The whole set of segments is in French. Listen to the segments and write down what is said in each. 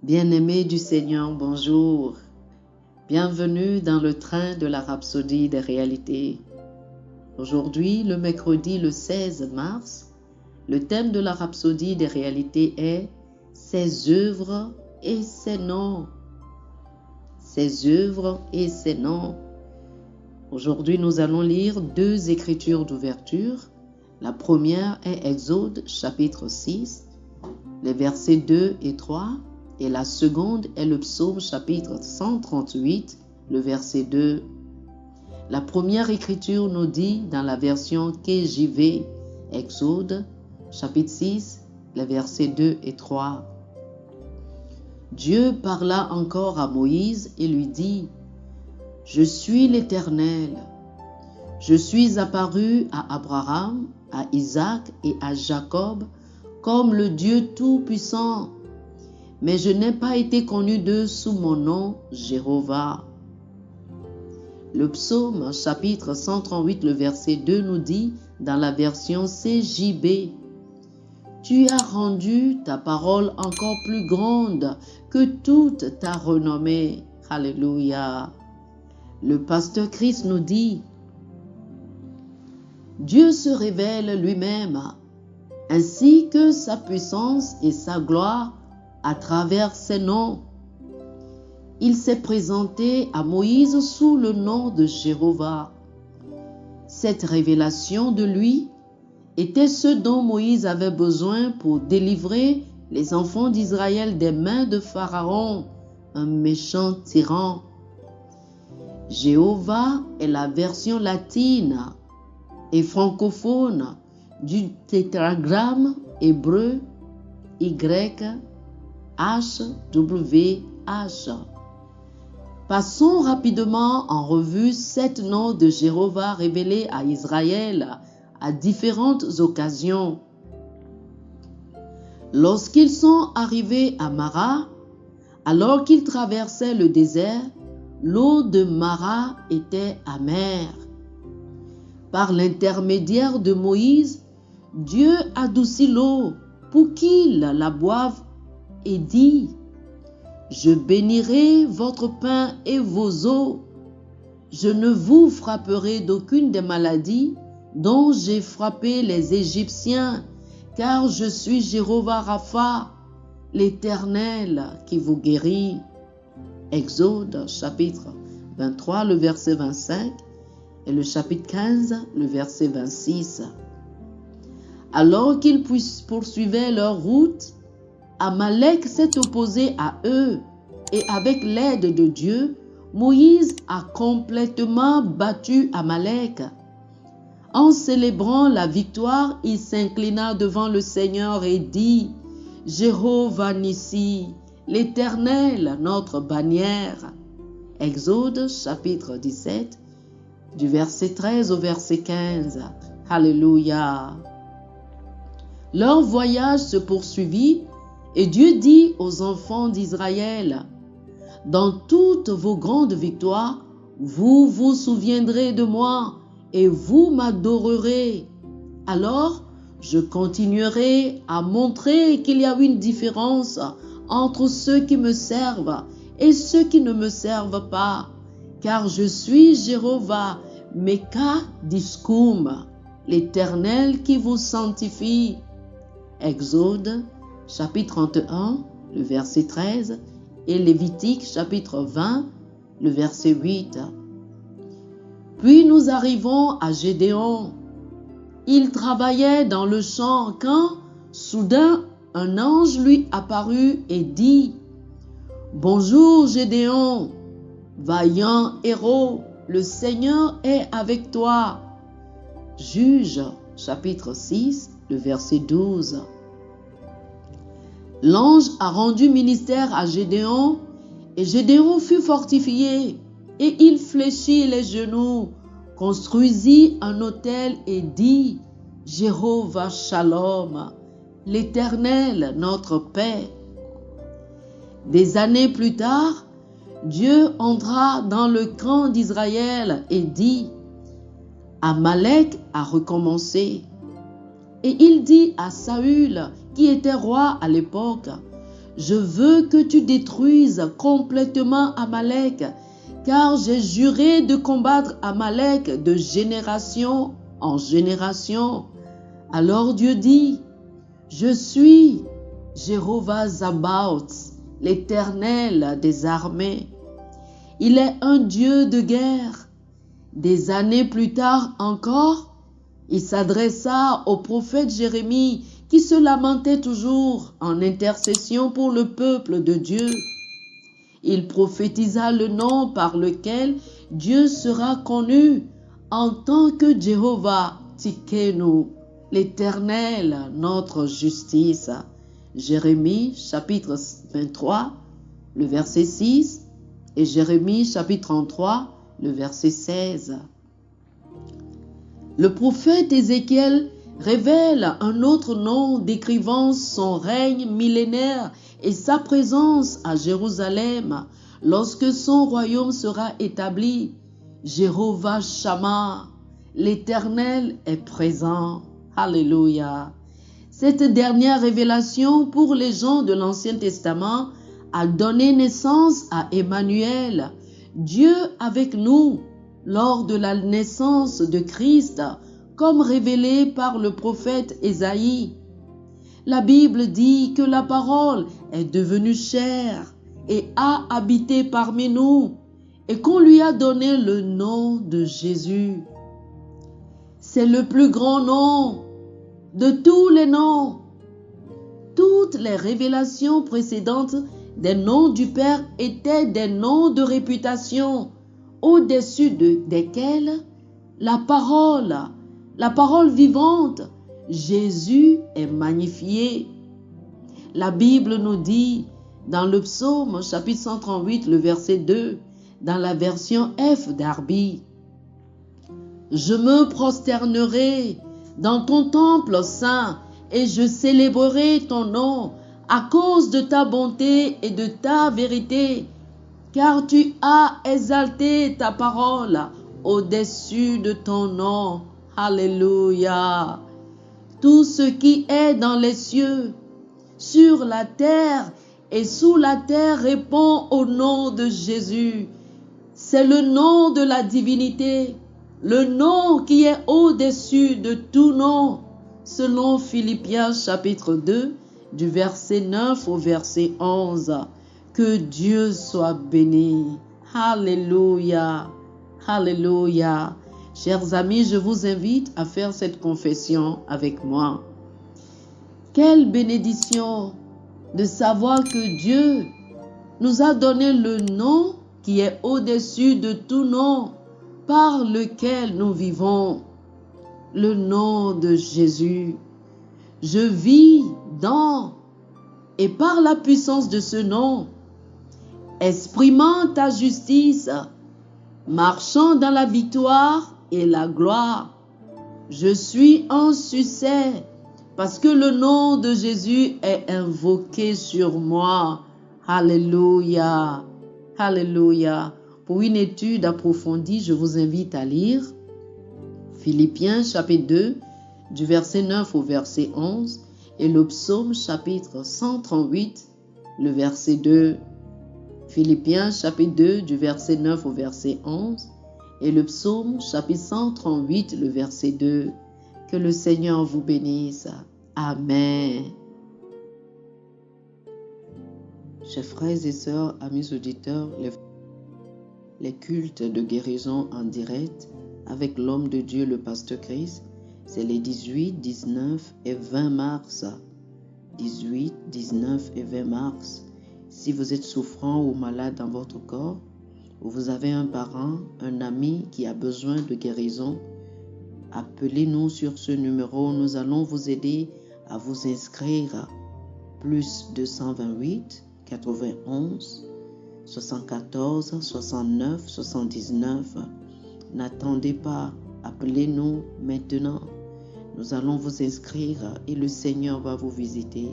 Bien-aimés du Seigneur, bonjour. Bienvenue dans le train de la rhapsodie des réalités. Aujourd'hui, le mercredi le 16 mars, le thème de la rhapsodie des réalités est « Ses œuvres et ses noms ». Ses œuvres et ses noms. Aujourd'hui, nous allons lire deux écritures d'ouverture. La première est Exode chapitre 6, les versets 2 et 3. Et la seconde est le psaume chapitre 138, le verset 2. La première écriture nous dit dans la version KJV, Exode chapitre 6, les versets 2 et 3. Dieu parla encore à Moïse et lui dit : « Je suis l'Éternel. Je suis apparu à Abraham, à Isaac et à Jacob comme le Dieu Tout-Puissant. Mais je n'ai pas été connu d'eux sous mon nom, Jéhovah. » Le psaume chapitre 138, le verset 2 nous dit dans la version CJB : « Tu as rendu ta parole encore plus grande que toute ta renommée. » Alléluia. Le pasteur Christ nous dit : « Dieu se révèle lui-même, ainsi que sa puissance et sa gloire à travers ses noms. Il s'est présenté à Moïse sous le nom de Jéhovah. Cette révélation de lui était ce dont Moïse avait besoin pour délivrer les enfants d'Israël des mains de Pharaon, un méchant tyran. Jéhovah est la version latine et francophone du tétragramme hébreu YHWH. Passons rapidement en revue 7 noms de Jéhovah révélés à Israël à différentes occasions. Lorsqu'ils sont arrivés à Mara, alors qu'ils traversaient le désert, l'eau de Mara était amère. Par l'intermédiaire de Moïse, Dieu adoucit l'eau pour qu'ils la boivent et dit : « Je bénirai votre pain et vos eaux. Je ne vous frapperai d'aucune des maladies dont j'ai frappé les Égyptiens, car je suis Jéhovah Rapha, l'Éternel qui vous guérit. » Exode chapitre 23, le verset 25 et le chapitre 15, le verset 26. Alors qu'ils poursuivaient leur route, Amalek s'est opposé à eux et avec l'aide de Dieu, Moïse a complètement battu Amalek. En célébrant la victoire, il s'inclina devant le Seigneur et dit : « Jéhovah Nissi, l'Éternel, notre bannière. » Exode chapitre 17, du verset 13 au verset 15. Alléluia. Leur voyage se poursuivit. Et Dieu dit aux enfants d'Israël : « Dans toutes vos grandes victoires, vous vous souviendrez de moi et vous m'adorerez. Alors, je continuerai à montrer qu'il y a une différence entre ceux qui me servent et ceux qui ne me servent pas, car je suis Jéhovah Meka Discoum, l'Éternel qui vous sanctifie. » Exode chapitre 31, le verset 13, et Lévitique, chapitre 20, le verset 8. Puis nous arrivons à Gédéon. Il travaillait dans le champ quand, soudain, un ange lui apparut et dit : « Bonjour Gédéon, vaillant héros, le Seigneur est avec toi. » Juges, chapitre 6, le verset 12. L'ange a rendu ministère à Gédéon, et Gédéon fut fortifié, et il fléchit les genoux, construisit un autel et dit : « Jéhovah Shalom, l'Éternel notre paix. » Des années plus tard, Dieu entra dans le camp d'Israël et dit : « Amalek a recommencé. » Et il dit à Saül, qui était roi à l'époque : « je veux que tu détruises complètement Amalek, car j'ai juré de combattre Amalek de génération en génération. Alors Dieu dit, je suis Jéhovah Sabaoth, l'Éternel des armées. Il est un Dieu de guerre. Des années plus tard encore, il s'adressa au prophète Jérémie qui se lamentait toujours en intercession pour le peuple de Dieu. Il prophétisa le nom par lequel Dieu sera connu en tant que Jéhovah Tikenu, l'Éternel, notre justice. Jérémie chapitre 23, le verset 6 et Jérémie chapitre 33, le verset 16. Le prophète Ézéchiel révèle un autre nom décrivant son règne millénaire et sa présence à Jérusalem lorsque son royaume sera établi. Jéhovah Shammah, l'Éternel est présent. Alléluia. Cette dernière révélation pour les gens de l'Ancien Testament a donné naissance à Emmanuel, Dieu avec nous, lors de la naissance de Christ, comme révélé par le prophète Ésaïe. La Bible dit que la parole est devenue chair et a habité parmi nous et qu'on lui a donné le nom de Jésus. C'est le plus grand nom de tous les noms. Toutes les révélations précédentes des noms du Père étaient des noms de réputation, au-dessus desquels la parole vivante, Jésus est magnifié. La Bible nous dit dans le psaume chapitre 138, le verset 2, dans la version F d'Arby, « Je me prosternerai dans ton temple saint et je célébrerai ton nom à cause de ta bonté et de ta vérité, car tu as exalté ta parole au-dessus de ton nom. » Alléluia. Tout ce qui est dans les cieux, sur la terre et sous la terre répond au nom de Jésus. C'est le nom de la divinité, le nom qui est au-dessus de tout nom, selon Philippiens chapitre 2, du verset 9 au verset 11. Que Dieu soit béni. Alléluia. Alléluia. Chers amis, je vous invite à faire cette confession avec moi. Quelle bénédiction de savoir que Dieu nous a donné le nom qui est au-dessus de tout nom par lequel nous vivons, le nom de Jésus. Je vis dans et par la puissance de ce nom, exprimant ta justice, marchant dans la victoire et la gloire. Je suis en succès parce que le nom de Jésus est invoqué sur moi. Alléluia. Alléluia. Pour une étude approfondie, je vous invite à lire Philippiens chapitre 2, du verset 9 au verset 11, et le psaume chapitre 138, le verset 2. Philippiens chapitre 2, du verset 9 au verset 11, et le psaume chapitre 138, le verset 2. Que le Seigneur vous bénisse. Amen. Chers frères et sœurs, amis auditeurs, les cultes de guérison en direct avec l'homme de Dieu, le pasteur Chris, c'est les 18, 19 et 20 mars. 18, 19 et 20 mars. Si vous êtes souffrant ou malade dans votre corps, ou vous avez un parent, un ami qui a besoin de guérison, appelez-nous sur ce numéro. Nous allons vous aider à vous inscrire. Plus 228 91 74 69 79. N'attendez pas, appelez-nous maintenant. Nous allons vous inscrire et le Seigneur va vous visiter.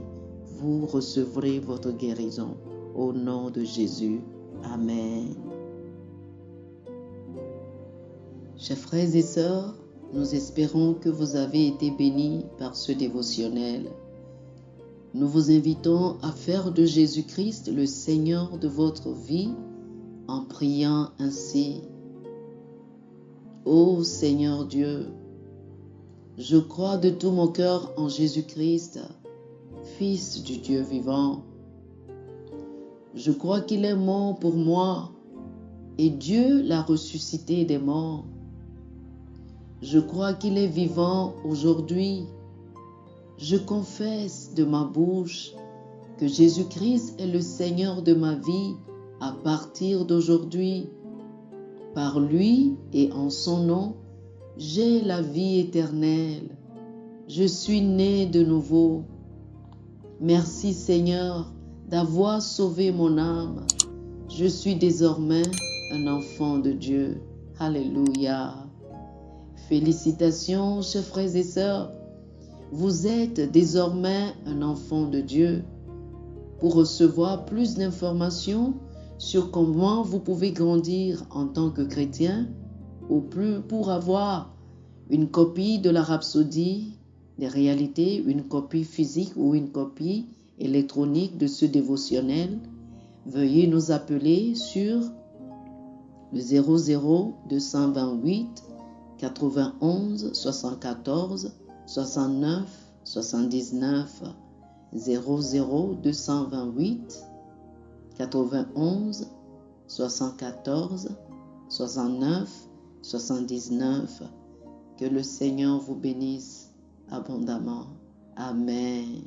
Vous recevrez votre guérison au nom de Jésus. Amen. Chers frères et sœurs, nous espérons que vous avez été bénis par ce dévotionnel. Nous vous invitons à faire de Jésus-Christ le Seigneur de votre vie en priant ainsi. Ô Seigneur Dieu, je crois de tout mon cœur en Jésus-Christ, Fils du Dieu vivant. Je crois qu'il est mort pour moi et Dieu l'a ressuscité des morts. Je crois qu'il est vivant aujourd'hui. Je confesse de ma bouche que Jésus-Christ est le Seigneur de ma vie à partir d'aujourd'hui. Par lui et en son nom, j'ai la vie éternelle. Je suis né de nouveau. Merci Seigneur d'avoir sauvé mon âme. Je suis désormais un enfant de Dieu. Alléluia. Félicitations, chers frères et sœurs. Vous êtes désormais un enfant de Dieu. Pour recevoir plus d'informations sur comment vous pouvez grandir en tant que chrétien, ou plus pour avoir une copie de la Rhapsodie des réalités, une copie physique ou une copie électronique de ce dévotionnel, veuillez nous appeler sur le 00 228 91 74 69 79 00 228 91 74 69 79. Que le Seigneur vous bénisse abondamment. Amen.